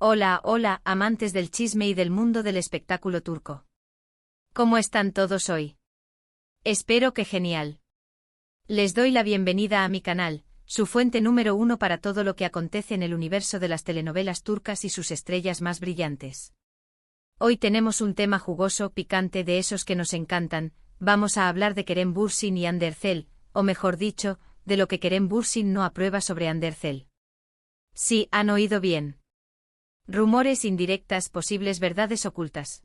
Hola, hola, amantes del chisme y del mundo del espectáculo turco. ¿Cómo están todos hoy? Espero que genial. Les doy la bienvenida a mi canal, su fuente número uno para todo lo que acontece en el universo de las telenovelas turcas y sus estrellas más brillantes. Hoy tenemos un tema jugoso, picante, de esos que nos encantan. Vamos a hablar de Kerem Bürsin y Hande Erçel, o mejor dicho, de lo que Kerem Bürsin no aprueba sobre Hande Erçel. Sí, han oído bien. Rumores, indirectas, posibles verdades ocultas.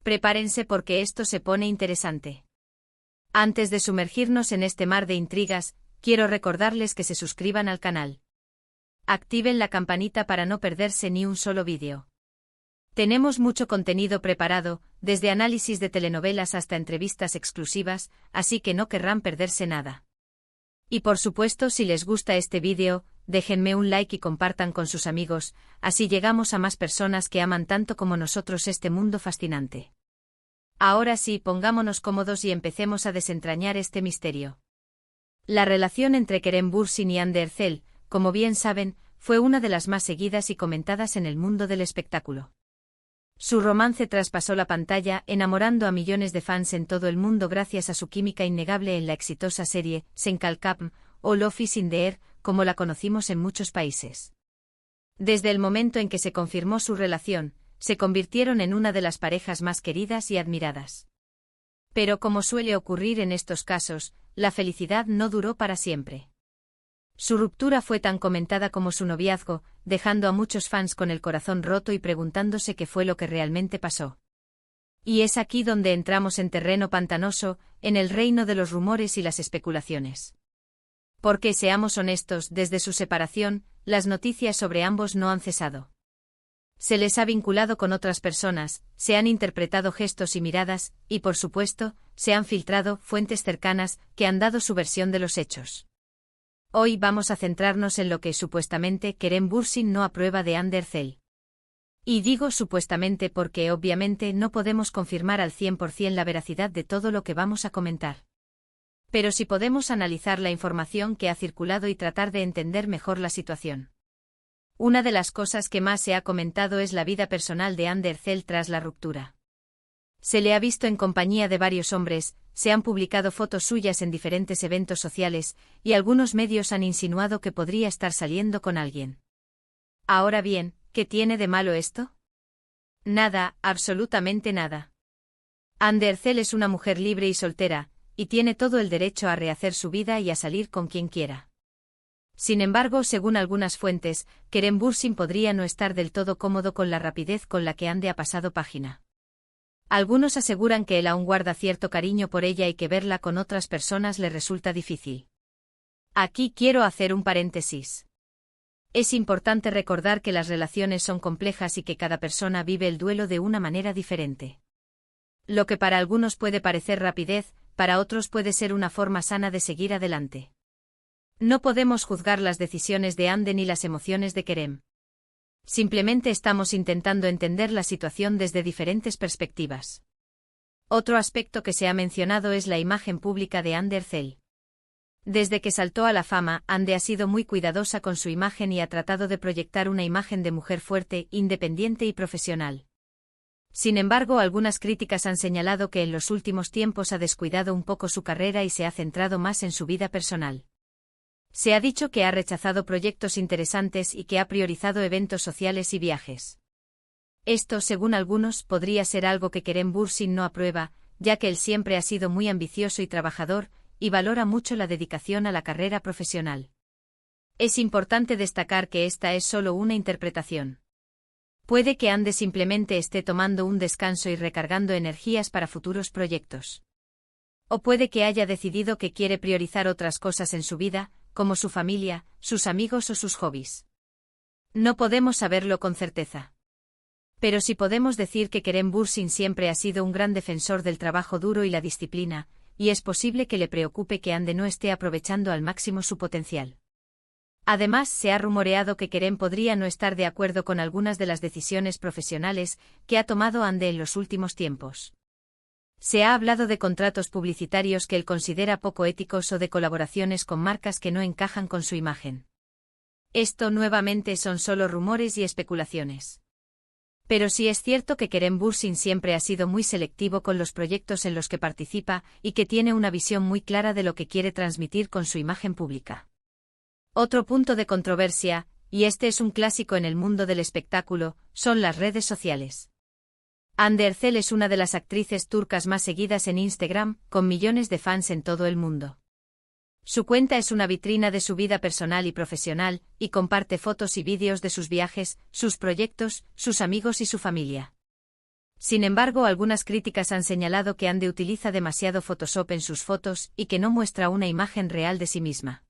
Prepárense porque esto se pone interesante. Antes de sumergirnos en este mar de intrigas, quiero recordarles que se suscriban al canal. Activen la campanita para no perderse ni un solo vídeo. Tenemos mucho contenido preparado, desde análisis de telenovelas hasta entrevistas exclusivas, así que no querrán perderse nada. Y por supuesto, si les gusta este vídeo, déjenme un like y compartan con sus amigos, así llegamos a más personas que aman tanto como nosotros este mundo fascinante. Ahora sí, pongámonos cómodos y empecemos a desentrañar este misterio. La relación entre Kerem Bürsin y Hande Erçel, como bien saben, fue una de las más seguidas y comentadas en el mundo del espectáculo. Su romance traspasó la pantalla, enamorando a millones de fans en todo el mundo gracias a su química innegable en la exitosa serie Sen Kalkapm, o Love is in the Air, como la conocimos en muchos países. Desde el momento en que se confirmó su relación, se convirtieron en una de las parejas más queridas y admiradas. Pero como suele ocurrir en estos casos, la felicidad no duró para siempre. Su ruptura fue tan comentada como su noviazgo, dejando a muchos fans con el corazón roto y preguntándose qué fue lo que realmente pasó. Y es aquí donde entramos en terreno pantanoso, en el reino de los rumores y las especulaciones. Porque seamos honestos, desde su separación, las noticias sobre ambos no han cesado. Se les ha vinculado con otras personas, se han interpretado gestos y miradas, y por supuesto, se han filtrado fuentes cercanas que han dado su versión de los hechos. Hoy vamos a centrarnos en lo que supuestamente Kerem Bürsin no aprueba de Hande Erçel. Y digo supuestamente porque obviamente no podemos confirmar al 100% la veracidad de todo lo que vamos a comentar. Pero sí podemos analizar la información que ha circulado y tratar de entender mejor la situación. Una de las cosas que más se ha comentado es la vida personal de Hande Erçel tras la ruptura. Se le ha visto en compañía de varios hombres, se han publicado fotos suyas en diferentes eventos sociales, y algunos medios han insinuado que podría estar saliendo con alguien. Ahora bien, ¿qué tiene de malo esto? Nada, absolutamente nada. Hande Erçel es una mujer libre y soltera, y tiene todo el derecho a rehacer su vida y a salir con quien quiera. Sin embargo, según algunas fuentes, Kerem Bürsin podría no estar del todo cómodo con la rapidez con la que Hande ha pasado página. Algunos aseguran que él aún guarda cierto cariño por ella y que verla con otras personas le resulta difícil. Aquí quiero hacer un paréntesis. Es importante recordar que las relaciones son complejas y que cada persona vive el duelo de una manera diferente. Lo que para algunos puede parecer rapidez, para otros puede ser una forma sana de seguir adelante. No podemos juzgar las decisiones de Hande ni las emociones de Kerem. Simplemente estamos intentando entender la situación desde diferentes perspectivas. Otro aspecto que se ha mencionado es la imagen pública de Hande Erçel. Desde que saltó a la fama, Hande ha sido muy cuidadosa con su imagen y ha tratado de proyectar una imagen de mujer fuerte, independiente y profesional. Sin embargo, algunas críticas han señalado que en los últimos tiempos ha descuidado un poco su carrera y se ha centrado más en su vida personal. Se ha dicho que ha rechazado proyectos interesantes y que ha priorizado eventos sociales y viajes. Esto, según algunos, podría ser algo que Kerem Bürsin no aprueba, ya que él siempre ha sido muy ambicioso y trabajador, y valora mucho la dedicación a la carrera profesional. Es importante destacar que esta es solo una interpretación. Puede que Hande simplemente esté tomando un descanso y recargando energías para futuros proyectos. O puede que haya decidido que quiere priorizar otras cosas en su vida, como su familia, sus amigos o sus hobbies. No podemos saberlo con certeza. Pero sí podemos decir que Kerem Bürsin siempre ha sido un gran defensor del trabajo duro y la disciplina, y es posible que le preocupe que Hande no esté aprovechando al máximo su potencial. Además, se ha rumoreado que Kerem podría no estar de acuerdo con algunas de las decisiones profesionales que ha tomado Hande en los últimos tiempos. Se ha hablado de contratos publicitarios que él considera poco éticos o de colaboraciones con marcas que no encajan con su imagen. Esto nuevamente son solo rumores y especulaciones. Pero sí es cierto que Kerem Bürsin siempre ha sido muy selectivo con los proyectos en los que participa y que tiene una visión muy clara de lo que quiere transmitir con su imagen pública. Otro punto de controversia, y este es un clásico en el mundo del espectáculo, son las redes sociales. Hande Erçel es una de las actrices turcas más seguidas en Instagram, con millones de fans en todo el mundo. Su cuenta es una vitrina de su vida personal y profesional, y comparte fotos y vídeos de sus viajes, sus proyectos, sus amigos y su familia. Sin embargo, algunas críticas han señalado que Hande utiliza demasiado Photoshop en sus fotos y que no muestra una imagen real de sí misma.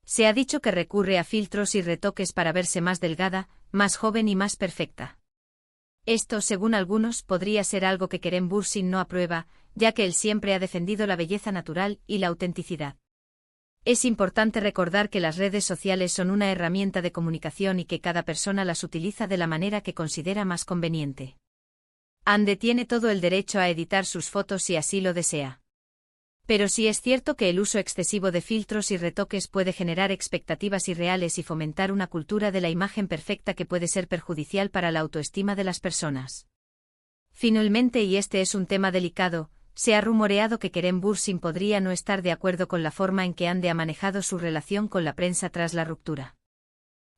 Se ha dicho que recurre a filtros y retoques para verse más delgada, más joven y más perfecta. Esto, según algunos, podría ser algo que Kerem Bürsin no aprueba, ya que él siempre ha defendido la belleza natural y la autenticidad. Es importante recordar que las redes sociales son una herramienta de comunicación y que cada persona las utiliza de la manera que considera más conveniente. Hande tiene todo el derecho a editar sus fotos si así lo desea. Pero sí es cierto que el uso excesivo de filtros y retoques puede generar expectativas irreales y fomentar una cultura de la imagen perfecta que puede ser perjudicial para la autoestima de las personas. Finalmente, y este es un tema delicado, se ha rumoreado que Kerem Bürsin podría no estar de acuerdo con la forma en que Hande ha manejado su relación con la prensa tras la ruptura.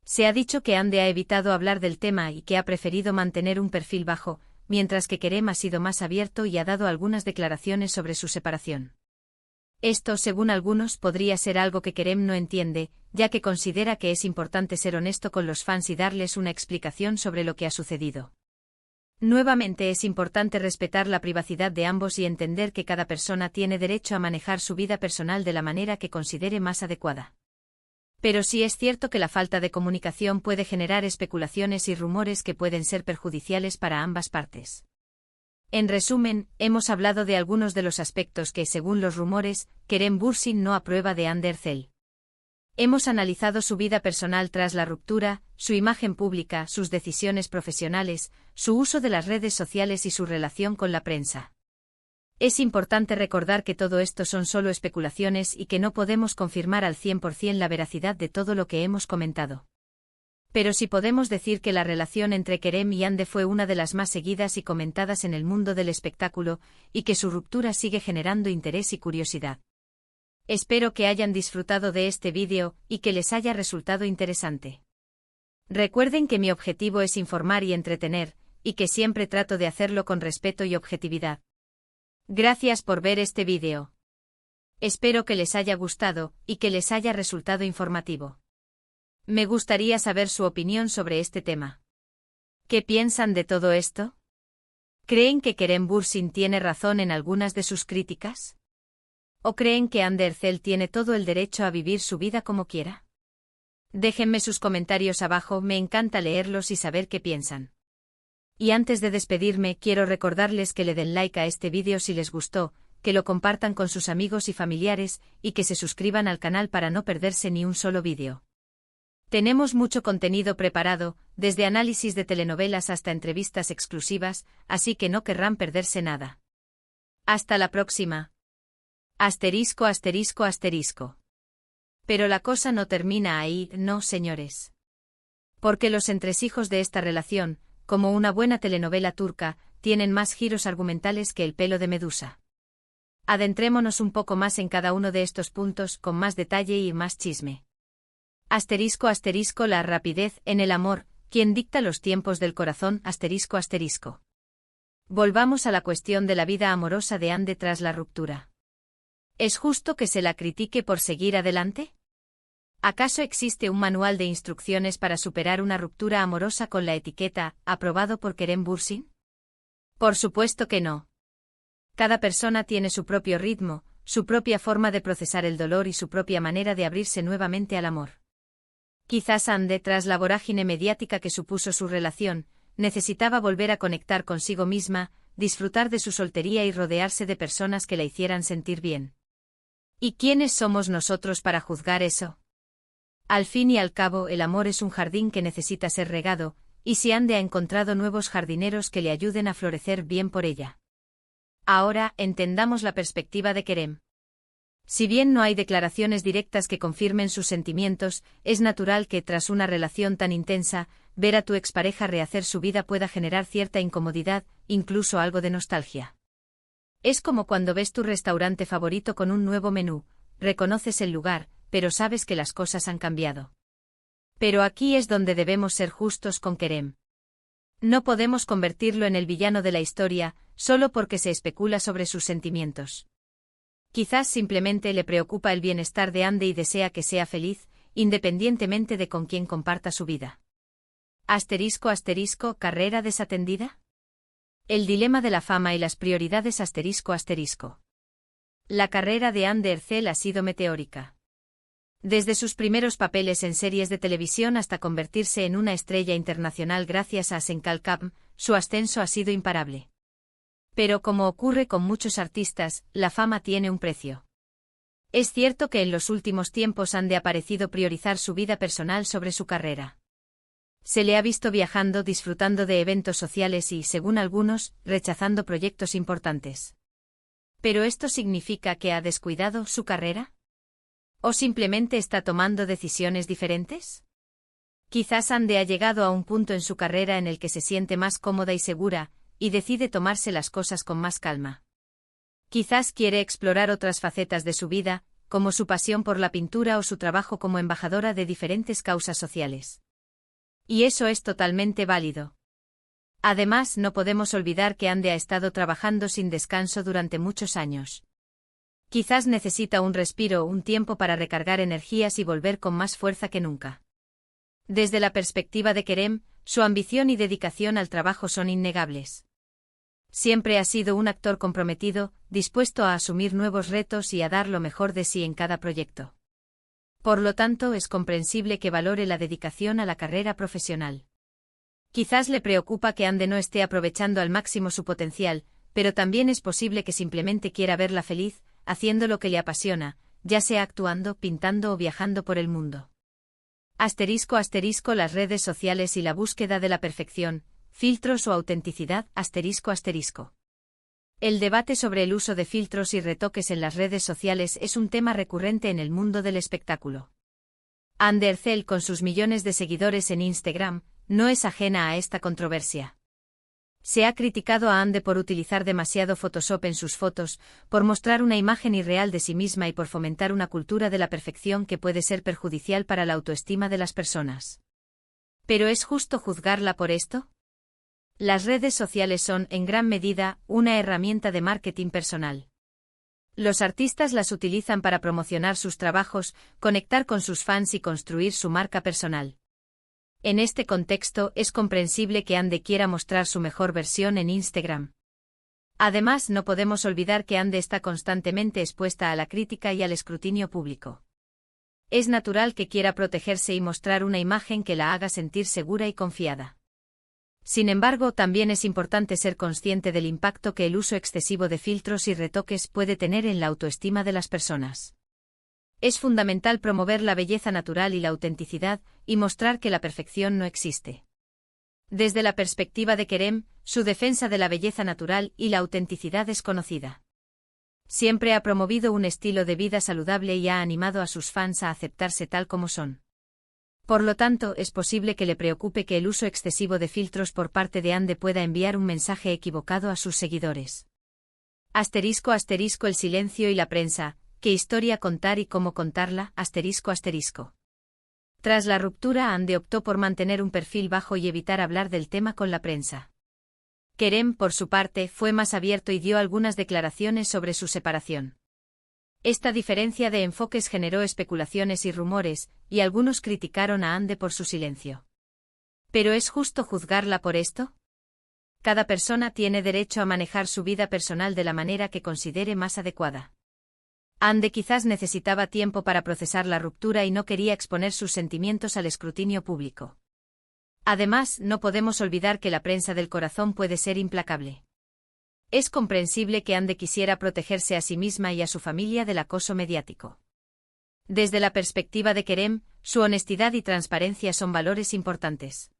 Se ha dicho que Hande ha evitado hablar del tema y que ha preferido mantener un perfil bajo, mientras que Kerem ha sido más abierto y ha dado algunas declaraciones sobre su separación. Esto, según algunos, podría ser algo que Kerem no entiende, ya que considera que es importante ser honesto con los fans y darles una explicación sobre lo que ha sucedido. Nuevamente es importante respetar la privacidad de ambos y entender que cada persona tiene derecho a manejar su vida personal de la manera que considere más adecuada. Pero sí es cierto que la falta de comunicación puede generar especulaciones y rumores que pueden ser perjudiciales para ambas partes. En resumen, hemos hablado de algunos de los aspectos que, según los rumores, Kerem Bürsin no aprueba de Hande Erçel. Hemos analizado su vida personal tras la ruptura, su imagen pública, sus decisiones profesionales, su uso de las redes sociales y su relación con la prensa. Es importante recordar que todo esto son solo especulaciones y que no podemos confirmar al 100% la veracidad de todo lo que hemos comentado. Pero sí podemos decir que la relación entre Kerem y Hande fue una de las más seguidas y comentadas en el mundo del espectáculo, y que su ruptura sigue generando interés y curiosidad. Espero que hayan disfrutado de este vídeo y que les haya resultado interesante. Recuerden que mi objetivo es informar y entretener, y que siempre trato de hacerlo con respeto y objetividad. Gracias por ver este vídeo. Espero que les haya gustado y que les haya resultado informativo. Me gustaría saber su opinión sobre este tema. ¿Qué piensan de todo esto? ¿Creen que Kerem Bürsin tiene razón en algunas de sus críticas? ¿O creen que Hande Erçel tiene todo el derecho a vivir su vida como quiera? Déjenme sus comentarios abajo, me encanta leerlos y saber qué piensan. Y antes de despedirme, quiero recordarles que le den like a este vídeo si les gustó, que lo compartan con sus amigos y familiares, y que se suscriban al canal para no perderse ni un solo vídeo. Tenemos mucho contenido preparado, desde análisis de telenovelas hasta entrevistas exclusivas, así que no querrán perderse nada. Hasta la próxima. Asterisco, asterisco, asterisco. Pero la cosa no termina ahí, no, señores. Porque los entresijos de esta relación, como una buena telenovela turca, tienen más giros argumentales que el pelo de Medusa. Adentrémonos un poco más en cada uno de estos puntos con más detalle y más chisme. Asterisco, asterisco, la rapidez en el amor, quien dicta los tiempos del corazón, asterisco, asterisco. Volvamos a la cuestión de la vida amorosa de Hande tras la ruptura. ¿Es justo que se la critique por seguir adelante? ¿Acaso existe un manual de instrucciones para superar una ruptura amorosa con la etiqueta aprobado por Kerem Bürsin? Por supuesto que no. Cada persona tiene su propio ritmo, su propia forma de procesar el dolor y su propia manera de abrirse nuevamente al amor. Quizás Hande, tras la vorágine mediática que supuso su relación, necesitaba volver a conectar consigo misma, disfrutar de su soltería y rodearse de personas que la hicieran sentir bien. ¿Y quiénes somos nosotros para juzgar eso? Al fin y al cabo, el amor es un jardín que necesita ser regado, y si Hande ha encontrado nuevos jardineros que le ayuden a florecer bien por ella. Ahora, entendamos la perspectiva de Kerem. Si bien no hay declaraciones directas que confirmen sus sentimientos, es natural que, tras una relación tan intensa, ver a tu expareja rehacer su vida pueda generar cierta incomodidad, incluso algo de nostalgia. Es como cuando ves tu restaurante favorito con un nuevo menú, reconoces el lugar, pero sabes que las cosas han cambiado. Pero aquí es donde debemos ser justos con Kerem. No podemos convertirlo en el villano de la historia, solo porque se especula sobre sus sentimientos. Quizás simplemente le preocupa el bienestar de Hande y desea que sea feliz, independientemente de con quién comparta su vida. ***, ¿carrera desatendida? El dilema de la fama y las prioridades ***. La carrera de Hande Erçel ha sido meteórica. Desde sus primeros papeles en series de televisión hasta convertirse en una estrella internacional gracias a Senkalkam, su ascenso ha sido imparable. Pero como ocurre con muchos artistas, la fama tiene un precio. Es cierto que en los últimos tiempos Hande ha parecido priorizar su vida personal sobre su carrera. Se le ha visto viajando, disfrutando de eventos sociales y, según algunos, rechazando proyectos importantes. ¿Pero esto significa que ha descuidado su carrera? ¿O simplemente está tomando decisiones diferentes? Quizás Hande ha llegado a un punto en su carrera en el que se siente más cómoda y segura, y decide tomarse las cosas con más calma. Quizás quiere explorar otras facetas de su vida, como su pasión por la pintura o su trabajo como embajadora de diferentes causas sociales. Y eso es totalmente válido. Además, no podemos olvidar que Hande ha estado trabajando sin descanso durante muchos años. Quizás necesita un respiro o un tiempo para recargar energías y volver con más fuerza que nunca. Desde la perspectiva de Kerem, su ambición y dedicación al trabajo son innegables. Siempre ha sido un actor comprometido, dispuesto a asumir nuevos retos y a dar lo mejor de sí en cada proyecto. Por lo tanto, es comprensible que valore la dedicación a la carrera profesional. Quizás le preocupa que Hande no esté aprovechando al máximo su potencial, pero también es posible que simplemente quiera verla feliz, haciendo lo que le apasiona, ya sea actuando, pintando o viajando por el mundo. ***, las redes sociales y la búsqueda de la perfección, filtros o autenticidad, ***. El debate sobre el uso de filtros y retoques en las redes sociales es un tema recurrente en el mundo del espectáculo. Hande Erçel, con sus millones de seguidores en Instagram, no es ajena a esta controversia. Se ha criticado a Hande por utilizar demasiado Photoshop en sus fotos, por mostrar una imagen irreal de sí misma y por fomentar una cultura de la perfección que puede ser perjudicial para la autoestima de las personas. ¿Pero es justo juzgarla por esto? Las redes sociales son, en gran medida, una herramienta de marketing personal. Los artistas las utilizan para promocionar sus trabajos, conectar con sus fans y construir su marca personal. En este contexto, es comprensible que Hande quiera mostrar su mejor versión en Instagram. Además, no podemos olvidar que Hande está constantemente expuesta a la crítica y al escrutinio público. Es natural que quiera protegerse y mostrar una imagen que la haga sentir segura y confiada. Sin embargo, también es importante ser consciente del impacto que el uso excesivo de filtros y retoques puede tener en la autoestima de las personas. Es fundamental promover la belleza natural y la autenticidad, y mostrar que la perfección no existe. Desde la perspectiva de Kerem, su defensa de la belleza natural y la autenticidad es conocida. Siempre ha promovido un estilo de vida saludable y ha animado a sus fans a aceptarse tal como son. Por lo tanto, es posible que le preocupe que el uso excesivo de filtros por parte de Hande pueda enviar un mensaje equivocado a sus seguidores. ***, el silencio y la prensa, ¿qué historia contar y cómo contarla? ***. Tras la ruptura, Hande optó por mantener un perfil bajo y evitar hablar del tema con la prensa. Kerem, por su parte, fue más abierto y dio algunas declaraciones sobre su separación. Esta diferencia de enfoques generó especulaciones y rumores, y algunos criticaron a Hande por su silencio. ¿Pero es justo juzgarla por esto? Cada persona tiene derecho a manejar su vida personal de la manera que considere más adecuada. Hande quizás necesitaba tiempo para procesar la ruptura y no quería exponer sus sentimientos al escrutinio público. Además, no podemos olvidar que la prensa del corazón puede ser implacable. Es comprensible que Hande quisiera protegerse a sí misma y a su familia del acoso mediático. Desde la perspectiva de Kerem, su honestidad y transparencia son valores importantes.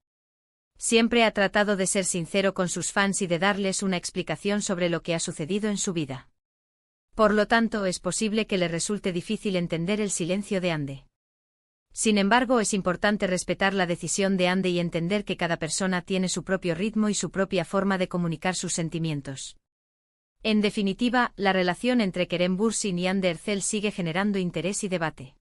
Siempre ha tratado de ser sincero con sus fans y de darles una explicación sobre lo que ha sucedido en su vida. Por lo tanto, es posible que le resulte difícil entender el silencio de Ande. Sin embargo, es importante respetar la decisión de Ande y entender que cada persona tiene su propio ritmo y su propia forma de comunicar sus sentimientos. En definitiva, la relación entre Kerem Bürsin y Hande Erçel sigue generando interés y debate.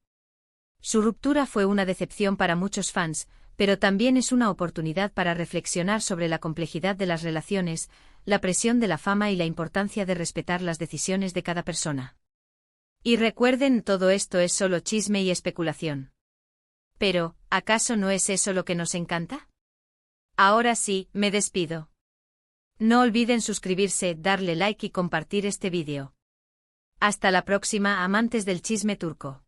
Su ruptura fue una decepción para muchos fans, pero también es una oportunidad para reflexionar sobre la complejidad de las relaciones, la presión de la fama y la importancia de respetar las decisiones de cada persona. Y recuerden, todo esto es solo chisme y especulación. Pero, ¿acaso no es eso lo que nos encanta? Ahora sí, me despido. No olviden suscribirse, darle like y compartir este vídeo. Hasta la próxima, amantes del chisme turco.